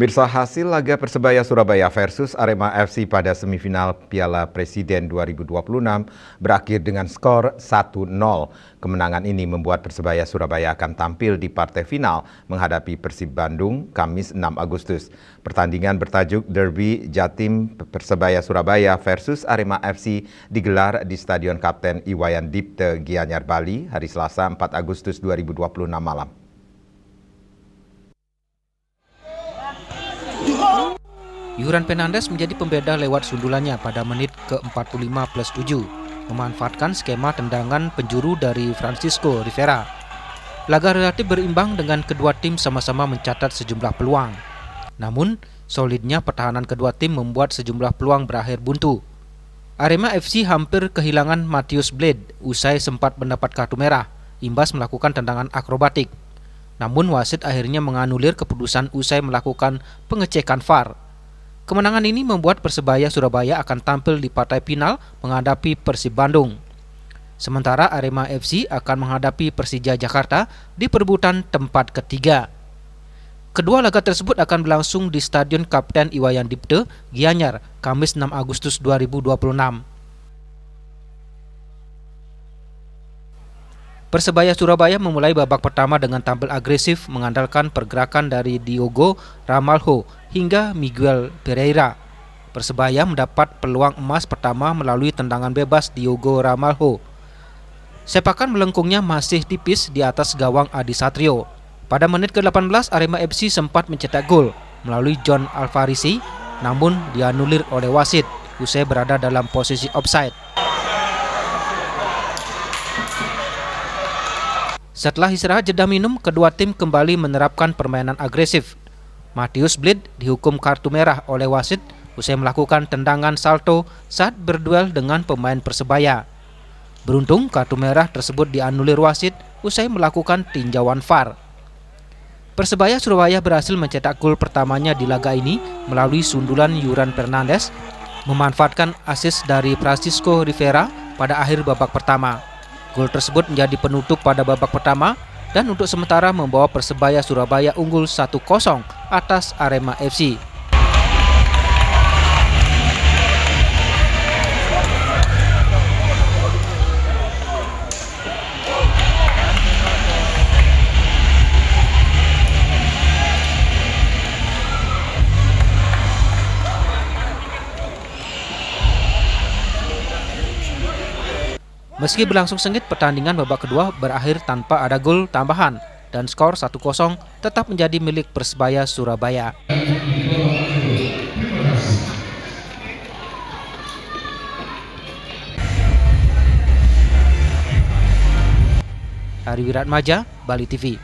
Mirsa, hasil laga Persebaya Surabaya versus Arema FC pada semifinal Piala Presiden 2026 berakhir dengan skor 1-0. Kemenangan ini membuat Persebaya Surabaya akan tampil di partai final menghadapi Persib Bandung Kamis 6 Agustus. Pertandingan bertajuk Derby Jatim Persebaya Surabaya versus Arema FC digelar di Stadion Kapten Iwayan Dipte, Gianyar, Bali hari Selasa 4 Agustus 2026 malam. Yuran Fernandes menjadi pembeda lewat sundulannya pada menit ke-45+7, memanfaatkan skema tendangan penjuru dari Francisco Rivera. Laga relatif berimbang dengan kedua tim sama-sama mencatat sejumlah peluang. Namun, solidnya pertahanan kedua tim membuat sejumlah peluang berakhir buntu. Arema FC hampir kehilangan Matheus Blade usai sempat mendapat kartu merah, imbas melakukan tendangan akrobatik. Namun wasit akhirnya menganulir keputusan usai melakukan pengecekan VAR. Kemenangan ini membuat Persebaya Surabaya akan tampil di partai final menghadapi Persib Bandung. Sementara Arema FC akan menghadapi Persija Jakarta di perebutan tempat ketiga. Kedua laga tersebut akan berlangsung di Stadion Kapten Iwayan Dipte, Gianyar, Kamis 6 Agustus 2026. Persebaya Surabaya memulai babak pertama dengan tampil agresif mengandalkan pergerakan dari Diogo Ramalho hingga Miguel Pereira. Persebaya mendapat peluang emas pertama melalui tendangan bebas Diogo Ramalho. Sepakan melengkungnya masih tipis di atas gawang Adi Satrio. Pada menit ke-18 Arema FC sempat mencetak gol melalui John Alvarisi, namun dianulir oleh wasit usai berada dalam posisi offside. Setelah istirahat jeda minum, kedua tim kembali menerapkan permainan agresif. Matheus Blade dihukum kartu merah oleh wasit usai melakukan tendangan salto saat berduel dengan pemain Persebaya. Beruntung kartu merah tersebut dianulir wasit usai melakukan tinjauan VAR. Persebaya Surabaya berhasil mencetak gol pertamanya di laga ini melalui sundulan Yuran Fernandes, memanfaatkan assist dari Francisco Rivera pada akhir babak pertama. Gol tersebut menjadi penutup pada babak pertama dan untuk sementara membawa Persebaya Surabaya unggul 1-0 atas Arema FC. Meski berlangsung sengit, pertandingan babak kedua berakhir tanpa ada gol tambahan dan skor 1-0 tetap menjadi milik Persebaya Surabaya. Ari Wiratmaja, Bali TV.